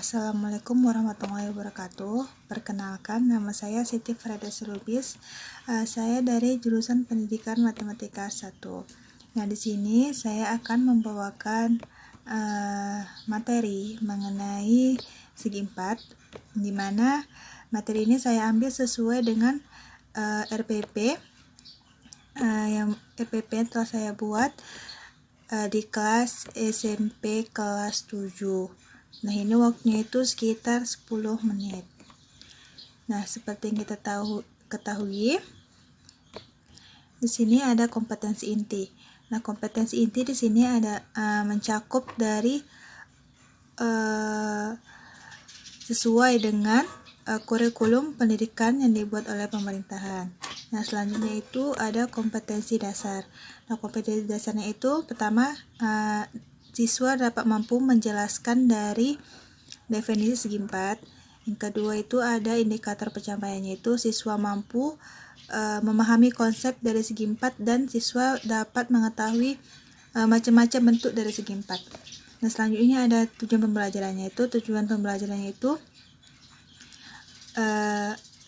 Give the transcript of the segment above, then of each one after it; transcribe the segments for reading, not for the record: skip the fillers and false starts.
Assalamualaikum warahmatullahi wabarakatuh. Perkenalkan, nama saya Siti Fredes Lubis. Saya dari jurusan Pendidikan Matematika 1. Nah, di sini saya akan membawakan materi mengenai segi 4, di mana materi ini saya ambil sesuai dengan RPP yang telah saya buat di kelas SMP kelas 7. Nah, ini waktunya itu sekitar 10 menit. Nah, seperti yang kita ketahui, di sini ada kompetensi inti. Nah, kompetensi inti di sini ada mencakup dari sesuai dengan kurikulum pendidikan yang dibuat oleh pemerintahan. Nah, selanjutnya itu ada kompetensi dasar. Nah, kompetensi dasarnya itu pertama, siswa dapat mampu menjelaskan dari definisi segi 4. Yang kedua itu ada indikator pencapaiannya, itu siswa mampu memahami konsep dari segi 4 dan siswa dapat mengetahui macam-macam bentuk dari segi 4. Nah, selanjutnya ada tujuan pembelajarannya itu. Tujuan pembelajarannya itu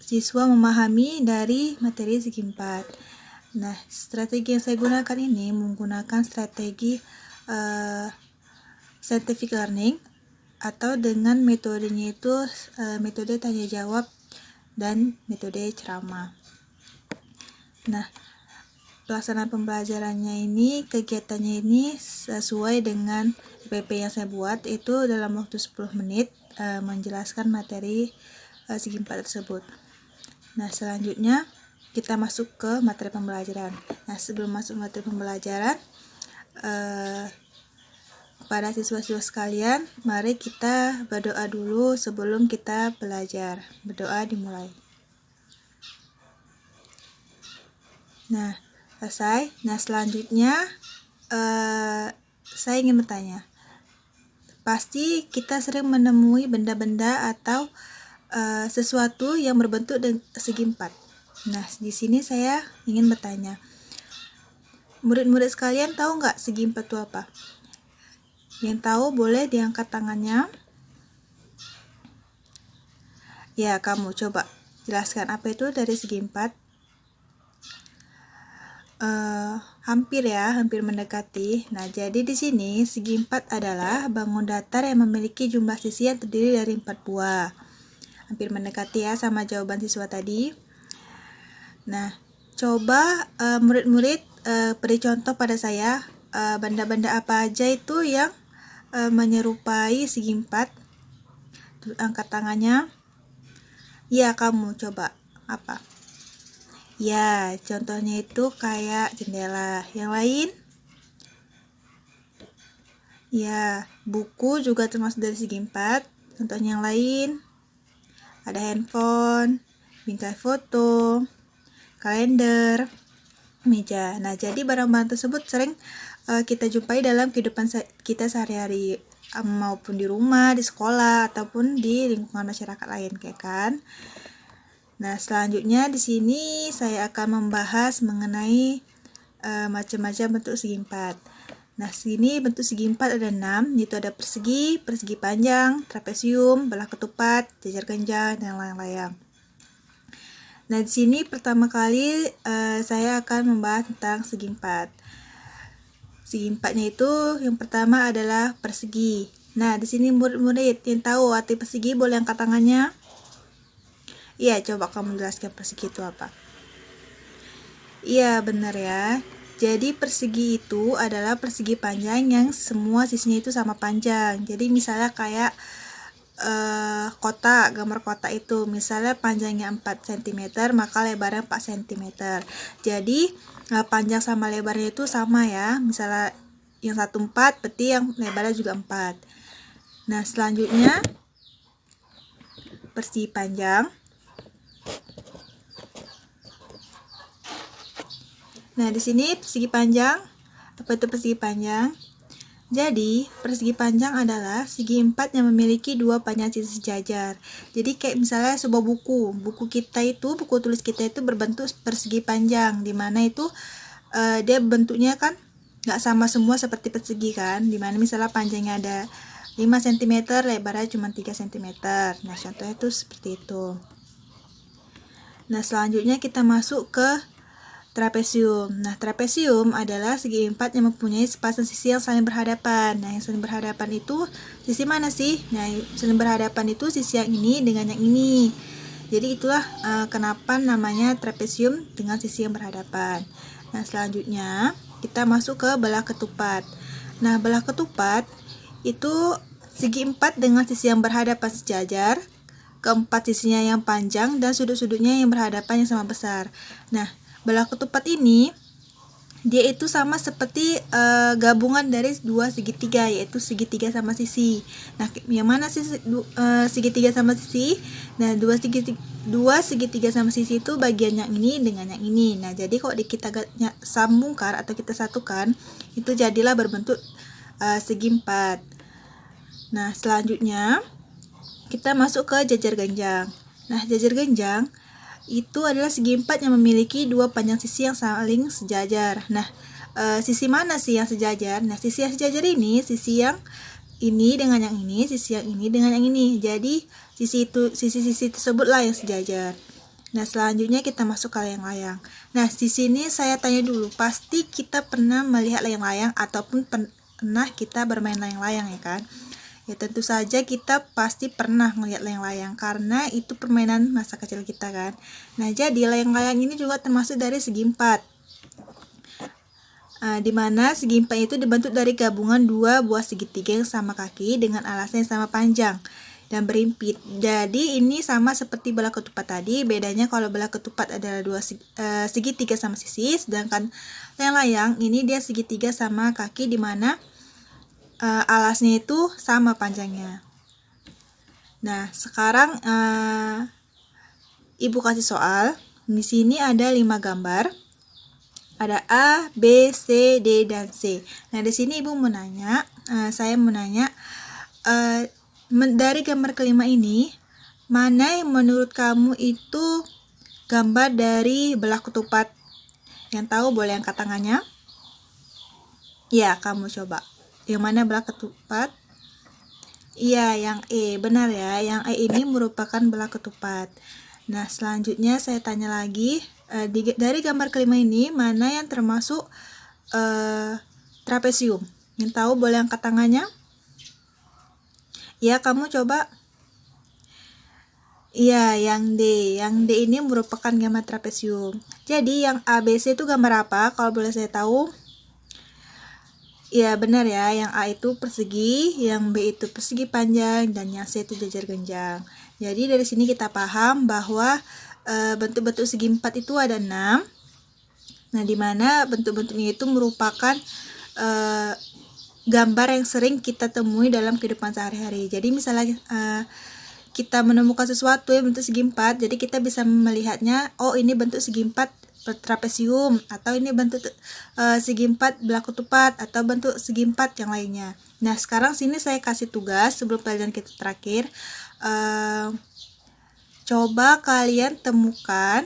siswa memahami dari materi segi 4. Nah, strategi yang saya gunakan ini menggunakan strategi scientific learning, atau dengan metodenya itu metode tanya jawab dan metode ceramah. Nah, pelaksanaan pembelajarannya ini, kegiatannya ini sesuai dengan PP yang saya buat, itu dalam waktu 10 menit menjelaskan materi segi 4 tersebut. Nah, selanjutnya kita masuk ke materi pembelajaran. Nah, sebelum masuk materi pembelajaran, kepada siswa-siswa sekalian, mari kita berdoa dulu sebelum kita belajar. Berdoa dimulai. Nah, selesai. Nah, selanjutnya saya ingin bertanya. Pasti kita sering menemui benda-benda atau sesuatu yang berbentuk segi 4. Nah, di sini saya ingin bertanya. Murid-murid sekalian tahu nggak segi 4 itu apa? Yang tahu boleh diangkat tangannya. Ya, kamu coba jelaskan apa itu dari segi 4. Hampir mendekati. Nah, jadi di sini segi 4 adalah bangun datar yang memiliki jumlah sisi yang terdiri dari 4 buah. Hampir mendekati ya sama jawaban siswa tadi. Nah, coba murid-murid beri contoh pada saya benda-benda apa aja itu yang menyerupai segi 4. Terus angkat tangannya. Ya, kamu coba apa? Ya, contohnya itu kayak jendela. Yang lain? Ya, buku juga termasuk dari segi 4. Contohnya yang lain? Ada handphone, bingkai foto, kalender, meja. Nah, jadi barang-barang tersebut sering kita jumpai dalam kehidupan kita sehari-hari, maupun di rumah, di sekolah, ataupun di lingkungan masyarakat lain, kayak kan? Nah, selanjutnya di sini saya akan membahas mengenai macam-macam bentuk segi 4. Nah, sini bentuk segi 4 ada 6, yaitu ada persegi, persegi panjang, trapesium, belah ketupat, jajar genjang, dan layang-layang. Nah, di sini pertama kali saya akan membahas tentang segi 4. Segi 4-nya itu yang pertama adalah persegi. Nah, di sini murid-murid yang tahu arti persegi boleh angkat tangannya. Iya, coba kamu jelaskan persegi itu apa? Iya, benar ya. Jadi persegi itu adalah persegi panjang yang semua sisinya itu sama panjang. Jadi misalnya kayak kotak, gambar kotak itu misalnya panjangnya 4 cm, maka lebarnya 4 cm. Jadi panjang sama lebarnya itu sama ya. Misalnya yang satu 4, berarti yang lebarnya juga 4. Nah, selanjutnya persegi panjang. Nah, di sini persegi panjang. Apa itu persegi panjang? Jadi, persegi panjang adalah segi 4 yang memiliki dua panjang sisi sejajar. Jadi kayak misalnya sebuah buku kita itu, buku tulis kita itu berbentuk persegi panjang, dimana itu dia bentuknya kan nggak sama semua seperti persegi kan, dimana misalnya panjangnya ada 5 cm, lebarnya cuma 3 cm. Nah, contohnya itu seperti itu. Nah, selanjutnya kita masuk ke trapesium. Nah, trapesium adalah segi empat yang mempunyai sepasang sisi yang saling berhadapan. Nah, yang saling berhadapan itu sisi mana sih? Nah, saling berhadapan itu sisi yang ini dengan yang ini. Jadi itulah kenapa namanya trapesium dengan sisi yang berhadapan. Nah, selanjutnya kita masuk ke belah ketupat. Nah, belah ketupat itu segi empat dengan sisi yang berhadapan sejajar, keempat sisinya yang panjang, dan sudut-sudutnya yang berhadapan yang sama besar. Nah, belah ketupat ini dia itu sama seperti gabungan dari dua segitiga, yaitu segitiga sama sisi. Nah, yang mana sih segitiga sama sisi? Nah, dua segitiga sama sisi itu bagian yang ini dengan yang ini. Nah, jadi kalau kita sambungkan atau kita satukan, itu jadilah berbentuk segi empat. Nah, selanjutnya kita masuk ke jajar genjang. Nah, jajar genjang itu adalah segi empat yang memiliki dua panjang sisi yang saling sejajar. Nah, sisi mana sih yang sejajar? Nah, sisi yang sejajar ini sisi yang ini dengan yang ini, sisi yang ini dengan yang ini. Jadi sisi-sisi tersebutlah yang sejajar. Nah, selanjutnya kita masuk ke layang-layang. Nah, di sini saya tanya dulu, pasti kita pernah melihat layang-layang ataupun pernah kita bermain layang-layang, ya kan? Ya, tentu saja kita pasti pernah melihat layang-layang karena itu permainan masa kecil kita kan. Nah, jadi layang-layang ini juga termasuk dari segi empat. Di mana segi empat itu dibentuk dari gabungan dua buah segitiga yang sama kaki dengan alasnya yang sama panjang dan berimpit. Jadi ini sama seperti belah ketupat tadi, bedanya kalau belah ketupat adalah segitiga sama sisi, sedangkan layang-layang ini dia segitiga sama kaki di mana alasnya itu sama panjangnya. Nah, sekarang Ibu kasih soal. Di sini ada 5 gambar. Ada A, B, C, D, dan C. Nah, di sini Ibu mau nanya, saya mau nanya, dari gambar kelima ini, mana yang menurut kamu itu gambar dari belah ketupat? Yang tahu boleh angkat tangannya. Ya, kamu coba. Yang mana belah ketupat? Iya, yang E. Benar ya, yang E ini merupakan belah ketupat. Nah, selanjutnya saya tanya lagi, dari gambar kelima ini, mana yang termasuk trapesium? Yang tahu boleh angkat tangannya? Ya, kamu coba. Iya, yang D. Yang D ini merupakan gambar trapesium. Jadi, yang ABC itu gambar apa? Kalau boleh saya tahu? Iya, benar ya, yang A itu persegi, yang B itu persegi panjang, dan yang C itu jajar genjang. Jadi dari sini kita paham bahwa bentuk-bentuk segi empat itu ada 6. Nah, di mana bentuk-bentuknya itu merupakan gambar yang sering kita temui dalam kehidupan sehari-hari. Jadi misalnya kita menemukan sesuatu yang bentuk segi empat, jadi kita bisa melihatnya, oh ini bentuk segi empat trapesium, atau ini bentuk segi empat belah ketupat, atau bentuk segi empat yang lainnya. Nah, sekarang sini saya kasih tugas sebelum pelajaran kita terakhir. Coba kalian temukan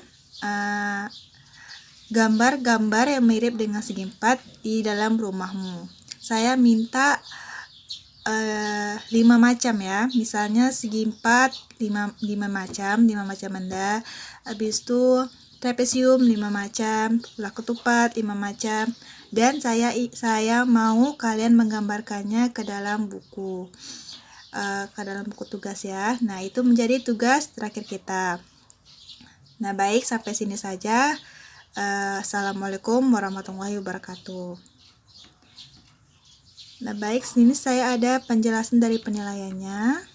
gambar-gambar yang mirip dengan segi empat di dalam rumahmu. Saya minta 5 macam ya, misalnya segi empat 5 macam benda, habis itu trapesium 5 macam, belah ketupat 5 macam, dan saya mau kalian menggambarkannya ke dalam buku tugas ya. Nah, itu menjadi tugas terakhir kita. Nah, baik, sampai sini saja. Assalamualaikum warahmatullahi wabarakatuh. Nah, baik, sini saya ada penjelasan dari penilaiannya.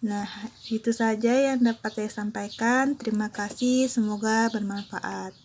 Nah, itu saja yang dapat saya sampaikan. Terima kasih, semoga bermanfaat.